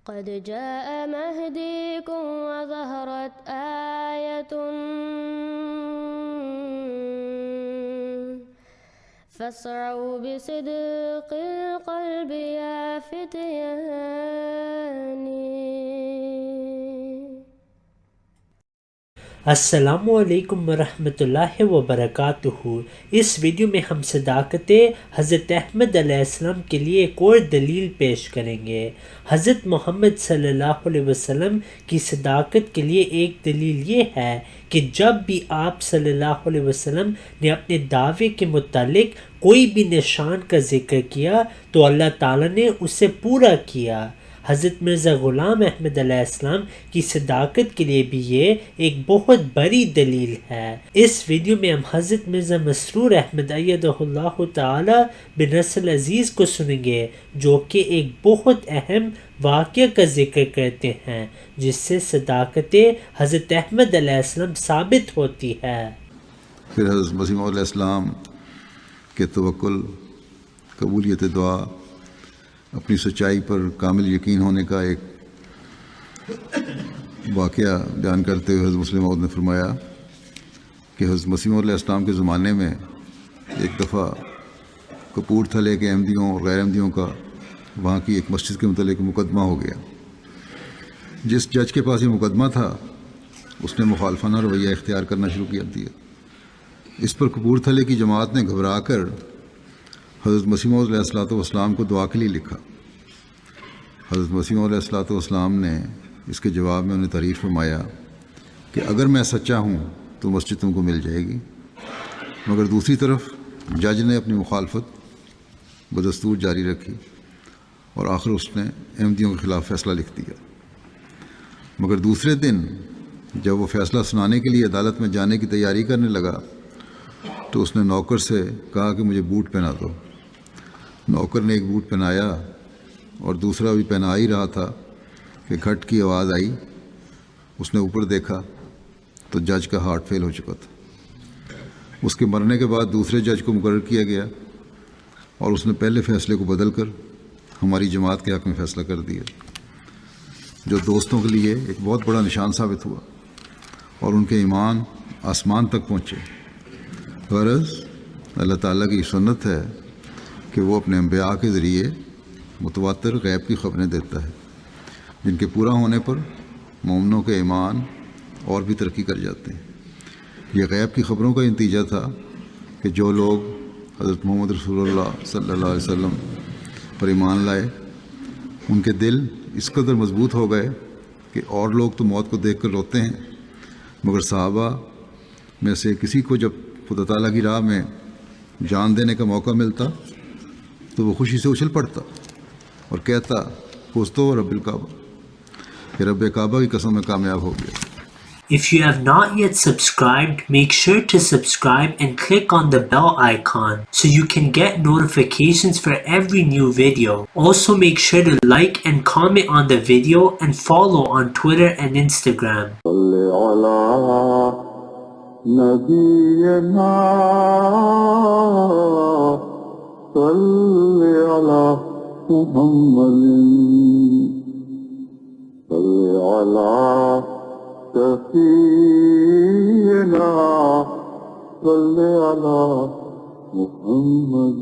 قد جاء مهديكم وظهرت آية فاسعوا بصدق القلب يا فتياني. السلام علیکم ورحمۃ اللہ وبرکاتہ۔ اس ویڈیو میں ہم صداقت حضرت احمد علیہ السلام کے لیے ایک اور دلیل پیش کریں گے۔ حضرت محمد صلی اللہ علیہ وسلم کی صداقت کے لیے ایک دلیل یہ ہے کہ جب بھی آپ صلی اللہ علیہ وسلم نے اپنے دعوے کے متعلق کوئی بھی نشان کا ذکر کیا تو اللہ تعالیٰ نے اسے پورا کیا۔ حضرت مرزا غلام احمد علیہ السلام کی صداقت کے لیے بھی یہ ایک بہت بڑی دلیل ہے۔ اس ویڈیو میں ہم حضرت مرزا مسرور احمد ایدہ اللہ تعالی بنصر عزیز کو سنیں گے، جو کہ ایک بہت اہم واقعہ کا ذکر کرتے ہیں جس سے صداقت حضرت احمد علیہ السلام ثابت ہوتی ہے۔ پھر حضرت مسیح موعود علیہ السلام کے توکل، قبولیت دعا، اپنی سچائی پر کامل یقین ہونے کا ایک واقعہ بیان کرتے ہوئے حضرت مسلم موعود نے فرمایا کہ حضرت مسیح موعود علیہ السلام کے زمانے میں ایک دفعہ کپورتھلے کے احمدیوں اور غیر احمدیوں کا وہاں کی ایک مسجد کے متعلق مقدمہ ہو گیا۔ جس جج کے پاس یہ مقدمہ تھا اس نے مخالفانہ رویہ اختیار کرنا شروع کر دیا۔ اس پر کپورتھلے کی جماعت نے گھبرا کر حضرت مسیح موعود علیہ السلام کو دعا کے لیے لکھا۔ حضرت مسیح موعود علیہ السلام نے اس کے جواب میں انہیں تعریف فرمایا کہ اگر میں سچا ہوں تو مسجد تم کو مل جائے گی، مگر دوسری طرف جج نے اپنی مخالفت بدستور جاری رکھی اور آخر اس نے احمدیوں کے خلاف فیصلہ لکھ دیا۔ مگر دوسرے دن جب وہ فیصلہ سنانے کے لیے عدالت میں جانے کی تیاری کرنے لگا تو اس نے نوکر سے کہا کہ مجھے بوٹ پہنا دو۔ نوکر نے ایک بوٹ پہنایا اور دوسرا بھی پہنا ہی رہا تھا کہ گھٹ کی آواز آئی۔ اس نے اوپر دیکھا تو جج کا ہارٹ فیل ہو چکا تھا۔ اس کے مرنے کے بعد دوسرے جج کو مقرر کیا گیا اور اس نے پہلے فیصلے کو بدل کر ہماری جماعت کے حق میں فیصلہ کر دیا، جو دوستوں کے لیے ایک بہت بڑا نشان ثابت ہوا اور ان کے ایمان آسمان تک پہنچے۔ غرض اللہ تعالیٰ کی سنت ہے کہ وہ اپنے انبیاء کے ذریعے متواتر غیب کی خبریں دیتا ہے، جن کے پورا ہونے پر مومنوں کے ایمان اور بھی ترقی کر جاتے ہیں۔ یہ غیب کی خبروں کا نتیجہ تھا کہ جو لوگ حضرت محمد رسول اللہ صلی اللہ علیہ وسلم پر ایمان لائے ان کے دل اس قدر مضبوط ہو گئے کہ اور لوگ تو موت کو دیکھ کر روتے ہیں، مگر صحابہ میں سے کسی کو جب خدا تعالیٰ کی راہ میں جان دینے کا موقع ملتا تو وہ خوشی سے اچھل پڑتا اور کہتا فزتو رب الکعبہ، کہ رب کعبہ کی قسم میں کامیاب ہو گیا۔ If you have not yet subscribed, make sure to subscribe and click on the bell icon so you can get notifications for every new video. Also make sure to like and comment on the video and follow on Twitter and Instagram. نبينا صل على محمد صل على سفينا صل على محمد